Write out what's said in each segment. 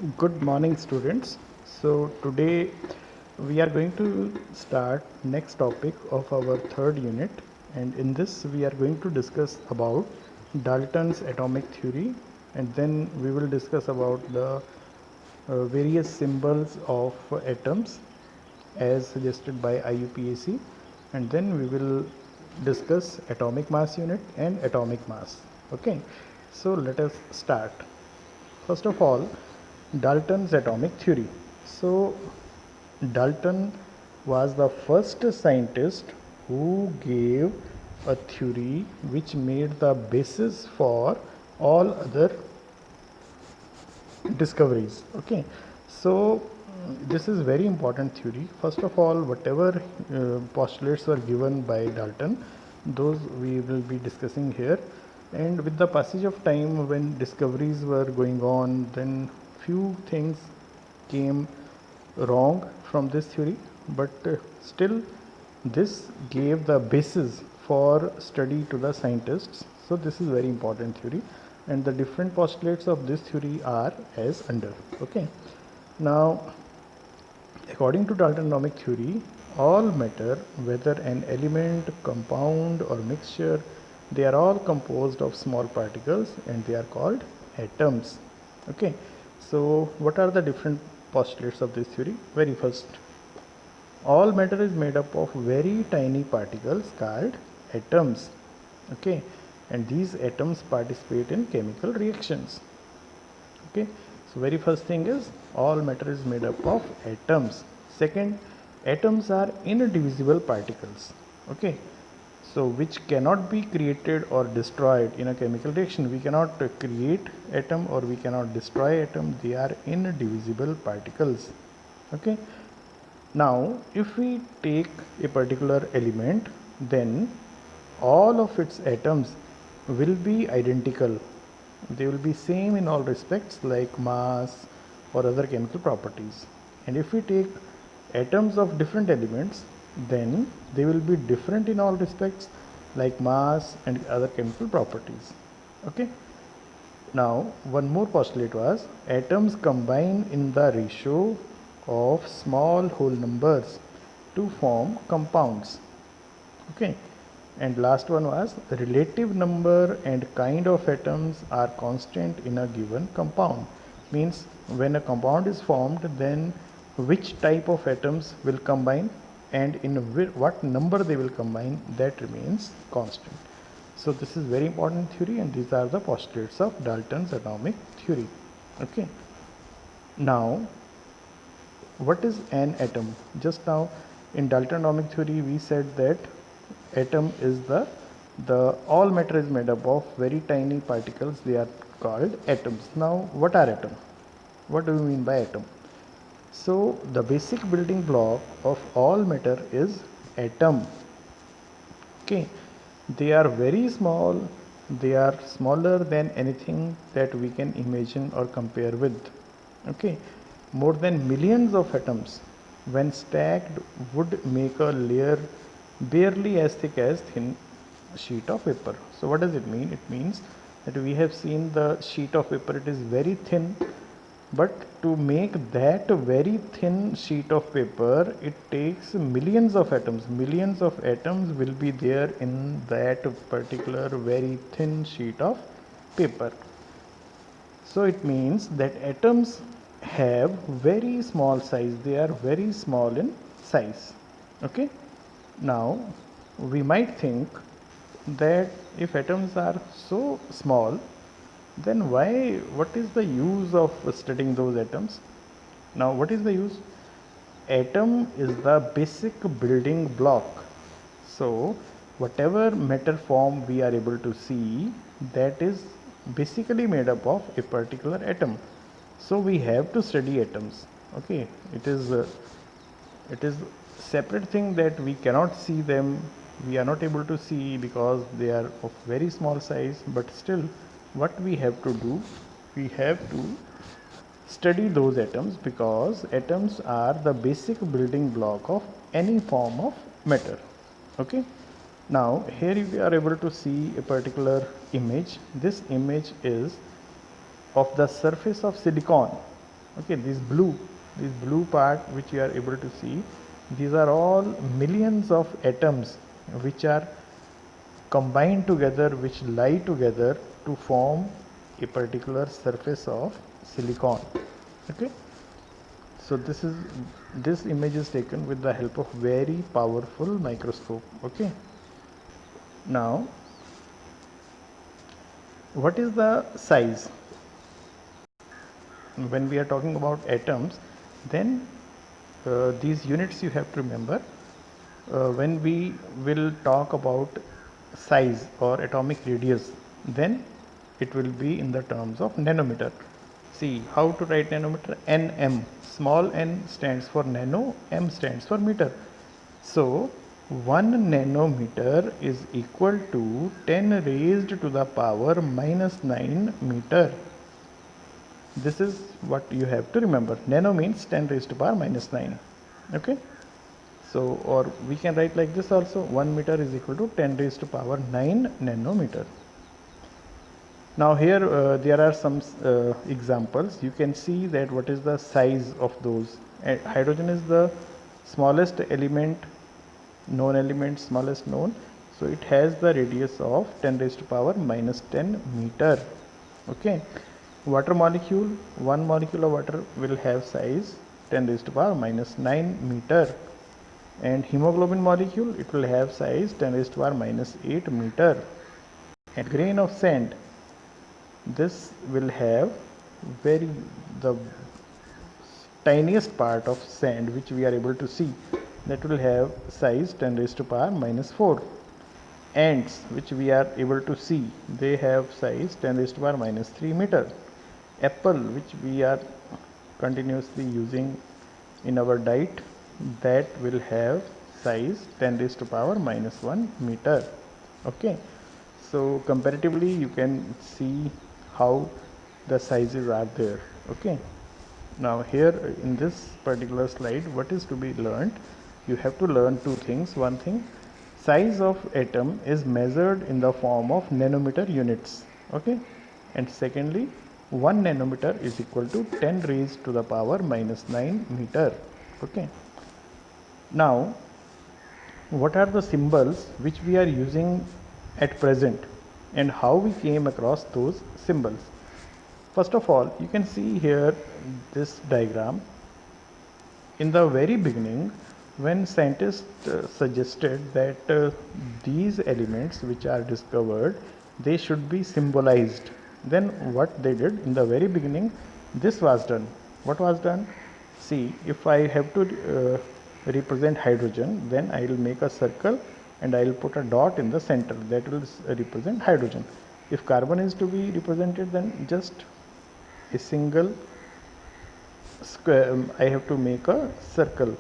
Good morning, students. So today we are going to start next topic of our third unit, and in this we are going to discuss about Dalton's atomic theory, and then we will discuss about the various symbols of atoms as suggested by IUPAC, and then we will discuss atomic mass unit and atomic mass. Okay, so let us start. First of all, Dalton's atomic theory. So, Dalton was the first scientist who gave a theory which made the basis for all other discoveries. Okay, so this is very important theory. First of all, whatever postulates were given by Dalton, those we will be discussing here. And with the passage of time, when discoveries were going on, then few things came wrong from this theory, but still this gave the basis for study to the scientists. So this is very important theory, and the different postulates of this theory are as under. Okay, now according to Dalton atomic theory, all matter, whether an element, compound or mixture, they are all composed of small particles and they are called atoms. Okay, so what are the different postulates of this theory? Very first, all matter is made up of very tiny particles called atoms. Okay, and these atoms participate in chemical reactions. Okay, so very first thing is all matter is made up of atoms. Second, atoms are indivisible particles. Okay, so which cannot be created or destroyed in a chemical reaction. We cannot create atom or we cannot destroy atom. They are indivisible particles. Okay, now if we take a particular element, then all of its atoms will be identical. They will be same in all respects, like mass or other chemical properties. And if we take atoms of different elements, then they will be different in all respects, like mass and other chemical properties. Okay, now one more postulate was atoms combine in the ratio of small whole numbers to form compounds. Okay, and last one was relative number and kind of atoms are constant in a given compound. Means when a compound is formed, then which type of atoms will combine and in what number they will combine, that remains constant. So this is very important theory, and these are the postulates of Dalton's atomic theory. Okay, now what is an atom? Just now in Dalton atomic theory we said that atom is the all matter is made up of very tiny particles. They are called atoms. Now what are atom? What do we mean by atom? So the basic building block of all matter is atom. Okay, they are very small. They are smaller than anything that we can imagine or compare with. Okay, more than millions of atoms when stacked would make a layer barely as thick as thin sheet of paper. So what does it mean? It means that we have seen the sheet of paper, it is very thin, but to make that very thin sheet of paper, it takes millions of atoms. Millions of atoms will be there in that particular very thin sheet of paper. So it means that atoms have very small size. They are very small in size. Okay. Now we might think that if atoms are so small, then what is the use of studying those atoms? Now what is the use? Atom is the basic building block. So whatever matter form we are able to see, that is basically made up of a particular atom. So we have to study atoms. Okay, it is separate thing that we cannot see them, we are not able to see because they are of very small size, but still what we have to do, we have to study those atoms because atoms are the basic building block of any form of matter. Okay, now here we are able to see a particular image. This image is of the surface of silicon. Okay, this blue part which you are able to see, these are all millions of atoms which are combined together, which lie together to form a particular surface of silicon. Okay, so this image is taken with the help of very powerful microscope. Okay, now what is the size? When we are talking about atoms, then these units you have to remember when we will talk about size or atomic radius, then it will be in the terms of nanometer. See how to write nanometer. Nm, small n stands for nano, m stands for meter. So 1 nanometer is equal to 10 raised to the power minus 9 meter. This is what you have to remember. Nano means 10 raised to power minus 9. Okay, so or we can write like this also, 1 meter is equal to 10 raised to power 9 nanometer. Now here there are some examples. You can see that what is the size of those. Hydrogen is the smallest element, known element, smallest known. So it has the radius of 10 raised to power minus 10 meter. Okay. Water molecule, one molecule of water will have size 10 raised to power minus 9 meter. And hemoglobin molecule, it will have size 10 raised to power minus 8 meter. And grain of sand, this will have the tiniest part of sand which we are able to see, that will have size 10 raised to power minus 4. Ants which we are able to see, they have size 10 raised to power minus 3 meter. Apple which we are continuously using in our diet, that will have size 10 raised to power minus 1 meter. Okay, so comparatively you can see how the sizes are there. Okay, now here in this particular slide, what is to be learned? You have to learn two things. One thing, size of atom is measured in the form of nanometer units. Okay, and secondly, 1 nanometer is equal to 10 raised to the power minus 9 meter. Okay, now what are the symbols which we are using at present and how we came across those symbols? First of all, you can see here this diagram. In the very beginning, when scientists suggested that these elements which are discovered, they should be symbolized, then what they did in the very beginning, this was done. What was done? See, if I have to represent hydrogen, then I will make a circle and I will put a dot in the center, that will represent hydrogen. If carbon is to be represented, then just a single square, I have to make a circle.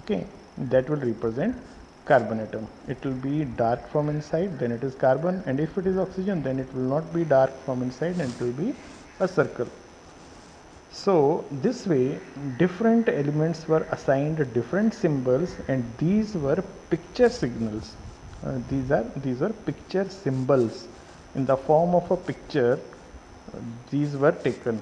Okay, that will represent carbon atom. It will be dark from inside, then it is carbon, and if it is oxygen, then it will not be dark from inside and it will be a circle. So this way different elements were assigned different symbols, and these were picture signals. These were picture symbols in the form of a picture. These were taken.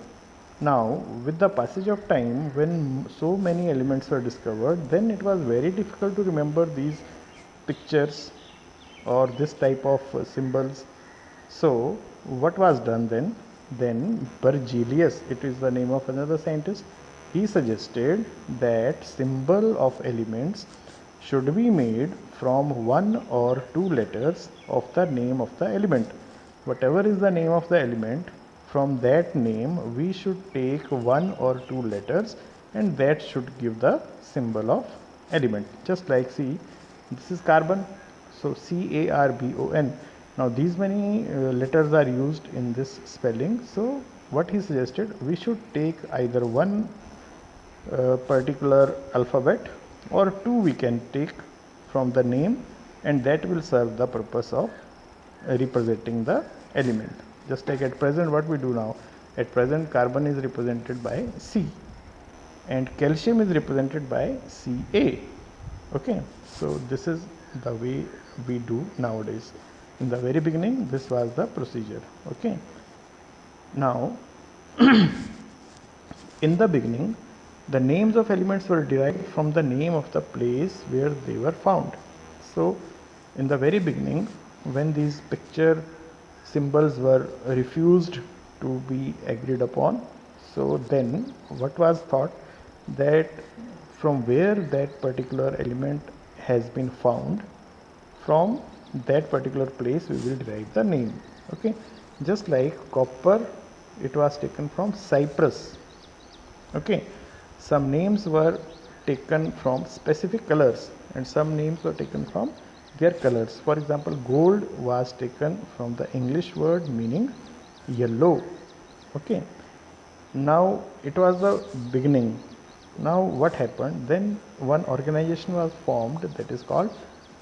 Now with the passage of time, when so many elements were discovered, then it was very difficult to remember these pictures or this type of symbols. So what was done then? Then Berzelius, it is the name of another scientist, he suggested that symbol of elements should be made from one or two letters of the name of the element. Whatever is the name of the element, from that name we should take one or two letters, and that should give the symbol of element. Just like, see, this is carbon, so CARBON. Now these many letters are used in this spelling. So what he suggested, we should take either one particular alphabet or two we can take from the name, and that will serve the purpose of representing the element. Just like at present what we do now, at present carbon is represented by C and calcium is represented by Ca. Okay, so this is the way we do nowadays. In the very beginning this was the procedure. Okay, now In the beginning, the names of elements were derived from the name of the place where they were found. So, in the very beginning, when these picture symbols were refused to be agreed upon, so then what was thought, that from where that particular element has been found, from that particular place we will derive the name. Okay, just like copper, it was taken from Cyprus. Okay, some names were taken from specific colors and some names were taken from their colors. For example, gold was taken from the English word meaning yellow. Okay, now it was the beginning. Now what happened, then one organization was formed, that is called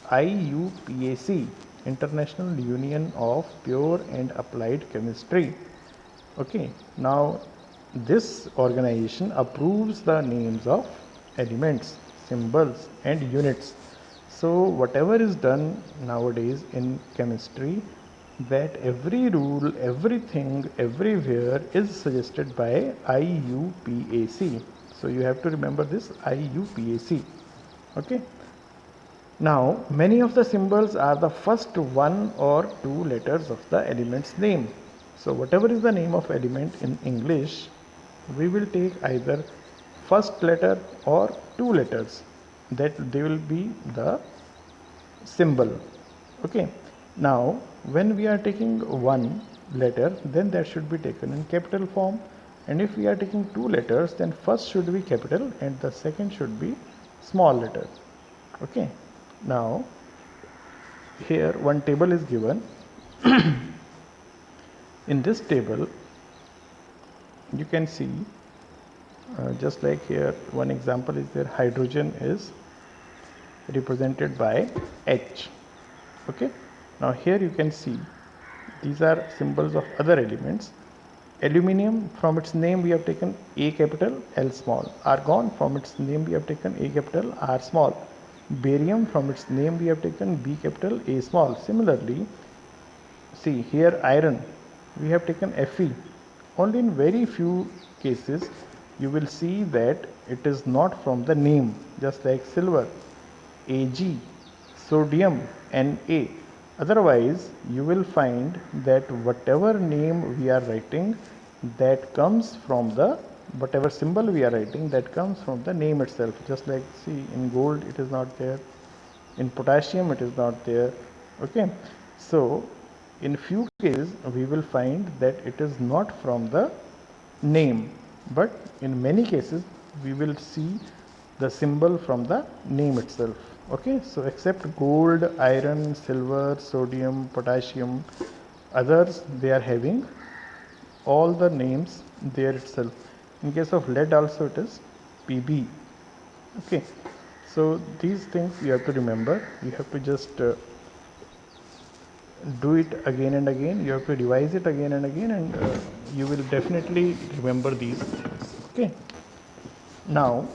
IUPAC, International Union of Pure and Applied Chemistry. Okay, now this organization approves the names of elements, symbols and units. So whatever is done nowadays in chemistry, that every rule, everything, everywhere is suggested by IUPAC. So you have to remember this IUPAC. Okay. Now many of the symbols are the first one or two letters of the element's name. So whatever is the name of element in English, we will take either first letter or two letters, that they will be the symbol. Okay, now when we are taking one letter, then that should be taken in capital form, and if we are taking two letters, then first should be capital and the second should be small letter. Okay, now here one table is given. In this table you can see, just like here one example is there, hydrogen is represented by H. Okay, now here you can see these are symbols of other elements. Aluminium, from its name we have taken A capital, L small. Argon, from its name we have taken A capital, R small. Barium, from its name we have taken B capital, A small. Similarly, see here iron, we have taken Fe. Only in very few cases you will see that it is not from the name, just like silver, Ag, sodium, Na. Otherwise you will find that whatever name we are writing, that comes from the, whatever symbol we are writing, that comes from the name itself. Just like, see, in gold it is not there, in potassium it is not there. Okay, so in few cases we will find that it is not from the name, but in many cases we will see the symbol from the name itself. Okay, so except gold, iron, silver, sodium, potassium, others they are having all the names there itself. In case of lead also it is Pb. Okay, so these things you have to remember. You have to just do it again and again. You have to revise it again and again, and you will definitely remember these things. Okay, now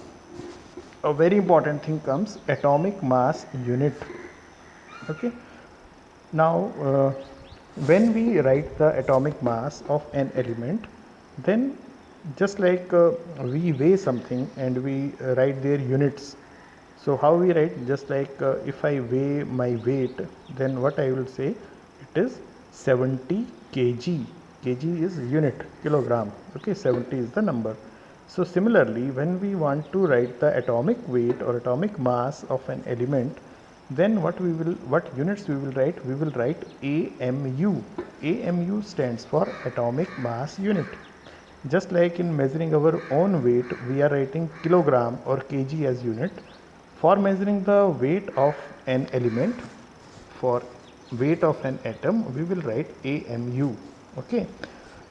a very important thing comes, atomic mass unit. Okay, now when we write the atomic mass of an element, then just like we weigh something and we write their units. So how we write, just like if I weigh my weight, then what I will say, it is 70 kg. Kg is unit, kilogram. Okay, 70 is the number. So similarly, when we want to write the atomic weight or atomic mass of an element, then what units we will write? We will write AMU. AMU stands for atomic mass unit. Just like in measuring our own weight, we are writing kilogram or kg as unit. For measuring the weight of an element, for weight of an atom, we will write AMU. Okay,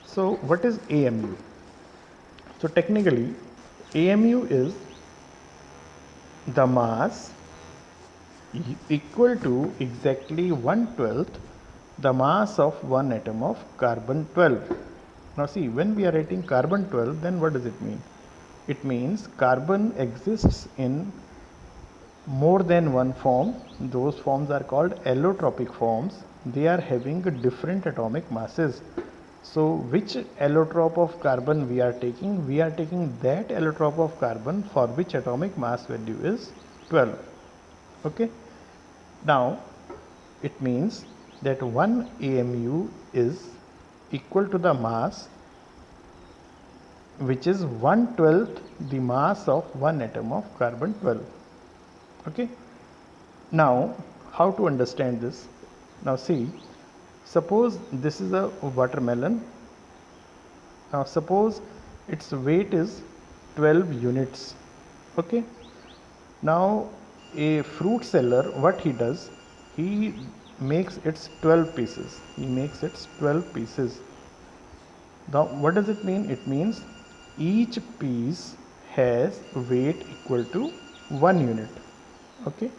so what is AMU? So technically, AMU is the mass equal to exactly 1/12 the mass of one atom of carbon 12. Now see, when we are writing carbon 12, then what does it mean? It means carbon exists in more than one form. Those forms are called allotropic forms. They are having different atomic masses. So which allotrope of carbon we are taking? We are taking that allotrope of carbon for which atomic mass value is 12. Okay. Now it means that 1 AMU is equal to the mass which is 1/12 the mass of one atom of carbon 12. Okay. Now how to understand this? Now see, suppose this is a watermelon. Now suppose its weight is 12 units. Okay. Now a fruit seller, what he does, he makes its 12 pieces. He makes its 12 pieces. Now what does it mean? It means each piece has weight equal to 1 unit. Okay.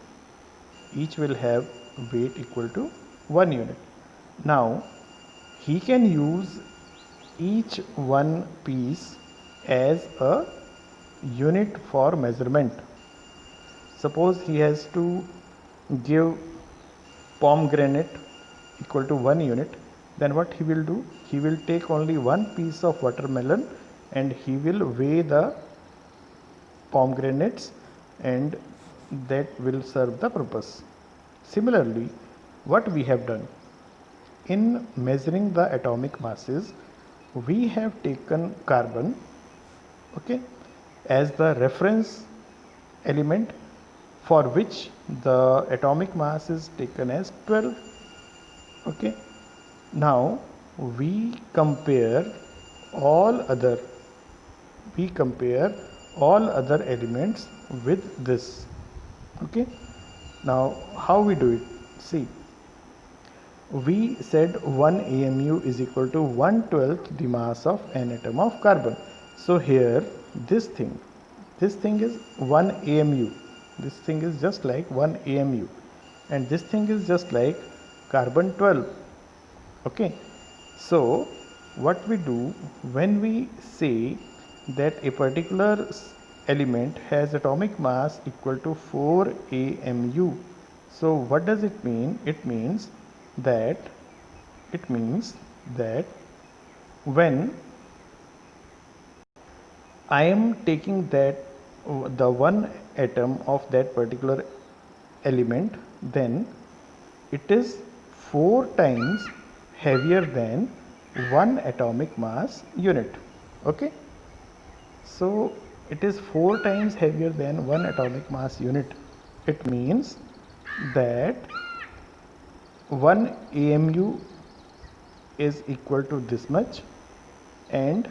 Each will have weight equal to 1 unit. Now he can use each one piece as a unit for measurement. Suppose he has to give pomegranate equal to 1 unit, then what he will do? He will take only one piece of watermelon and he will weigh the pomegranates, and that will serve the purpose. Similarly, what we have done in measuring the atomic masses, we have taken carbon, okay, as the reference element for which the atomic mass is taken as 12. Okay. Now we compare all other elements with this. Okay. Now how we do it? See, we said 1 AMU is equal to 1/12 the mass of an atom of carbon. So here this thing is 1 AMU. This thing is just like 1 AMU, and this thing is just like carbon 12. Okay. So what we do when we say that a particular element has atomic mass equal to 4 AMU, so what does it mean? It means that when I am taking that the one atom of that particular element, then it is 4 times heavier than one atomic mass unit. Okay. So it is 4 times heavier than one atomic mass unit. It means that 1 AMU is equal to this much, and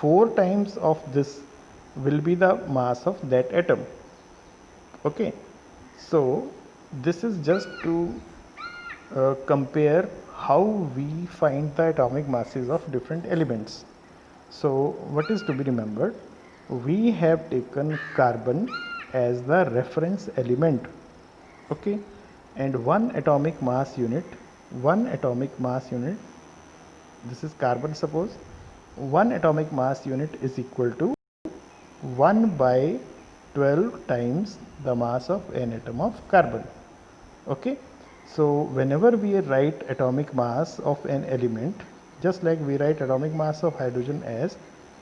4 times of this will be the mass of that atom. Okay. So this is just to compare how we find the atomic masses of different elements. So what is to be remembered? We have taken carbon as the reference element. Okay. And one atomic mass unit, this is carbon, suppose one atomic mass unit is equal to 1/12 times the mass of an atom of carbon. Okay. So whenever we write atomic mass of an element, just like we write atomic mass of hydrogen as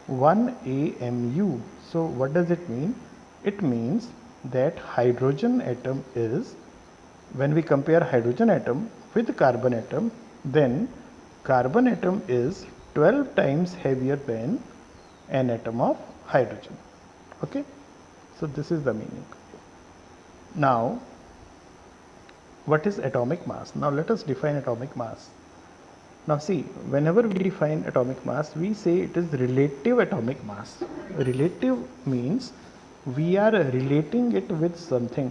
1 AMU. So what does it mean? It means that hydrogen atom is, when we compare hydrogen atom with carbon atom, then carbon atom is 12 times heavier than an atom of hydrogen. Okay. So this is the meaning. Now what is atomic mass? Now let us define atomic mass. Now see, whenever we define atomic mass, we say it is relative atomic mass. Relative means we are relating it with something.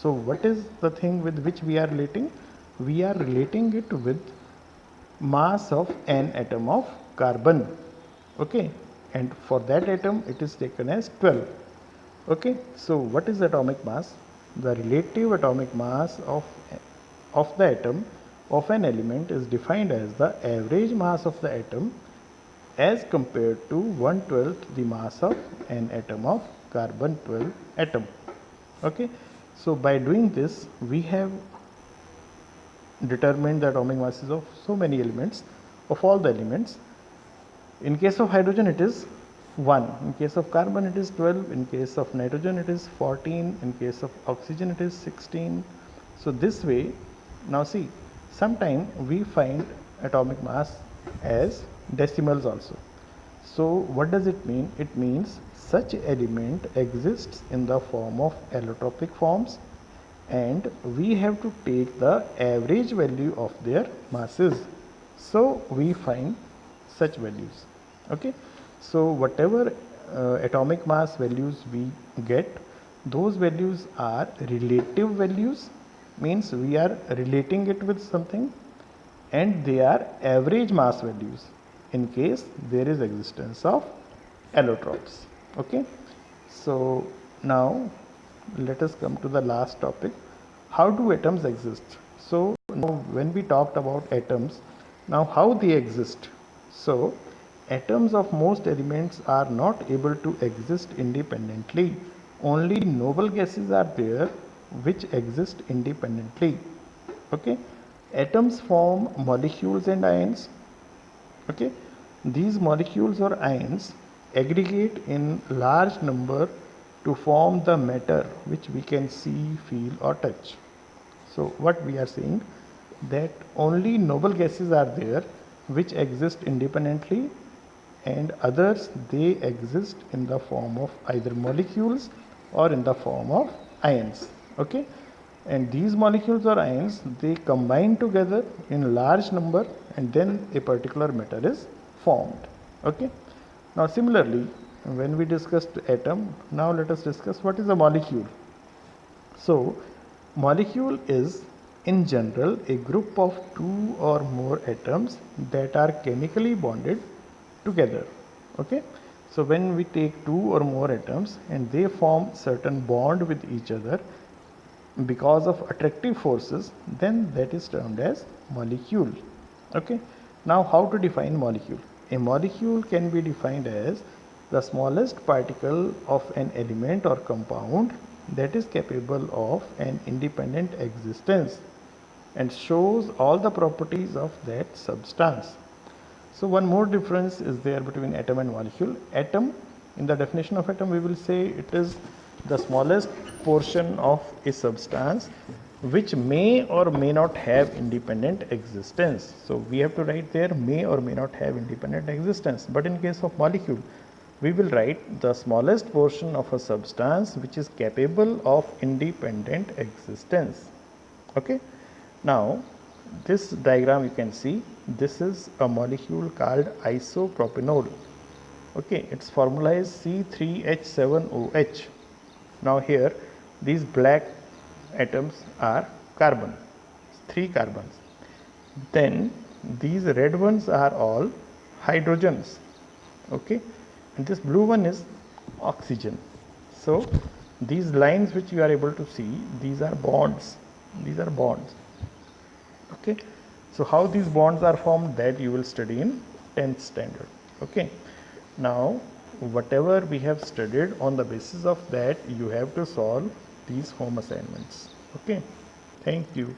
So what is the thing with which we are relating? We are relating it with mass of an atom of carbon. Okay. And for that atom it is taken as 12. Okay. So what is atomic mass? The relative atomic mass of the atom of an element is defined as the average mass of the atom as compared to 1/12 the mass of an atom of carbon 12 atom. Okay. So by doing this, we have determined the atomic masses of so many elements. of all the elements. In case of hydrogen it is 1, in case of carbon it is 12, in case of nitrogen it is 14, in case of oxygen it is 16. So this way, now see, sometime we find atomic mass as decimals also. So what does it mean? It means such element exists in the form of allotropic forms, and we have to take the average value of their masses. So we find such values. Okay, so whatever atomic mass values we get, those values are relative values, means we are relating it with something, and they are average mass values in case there is existence of allotropes. Okay, so now let us come to the last topic. How do atoms exist? So now when we talked about atoms, now how they exist? So atoms of most elements are not able to exist independently. Only noble gases are there which exist independently. Okay, atoms form molecules and ions. Okay, these molecules or ions aggregate in large number to form the matter which we can see, feel or touch. So what we are saying, that only noble gases are there which exist independently, and others they exist in the form of either molecules or in the form of ions. Okay, and these molecules or ions, they combine together in large number and then a particular matter is formed. Okay, now similarly when we discussed atom, now let us discuss what is a molecule. So molecule is in general a group of two or more atoms that are chemically bonded together. Okay, so when we take two or more atoms and they form certain bond with each other because of attractive forces, then that is termed as molecule. Okay, now how to define molecule? A molecule can be defined as the smallest particle of an element or compound that is capable of an independent existence and shows all the properties of that substance. So one more difference is there between atom and molecule. Atom, in the definition of atom, we will say it is the smallest portion of a substance which may or may not have independent existence. So we have to write there may or may not have independent existence. But in case of molecule, we will write the smallest portion of a substance which is capable of independent existence. Okay, now this diagram you can see, this is a molecule called isopropanol. Okay, its formula is C3H7OH. Now here these black atoms are carbon, 3 carbons. Then these red ones are all hydrogens. Okay, and this blue one is oxygen. So these lines which you are able to see, these are bonds. These are bonds. Okay, so how these bonds are formed, that you will study in 10th standard. Okay, now whatever we have studied, on the basis of that you have to solve these home assignments. Okay, thank you.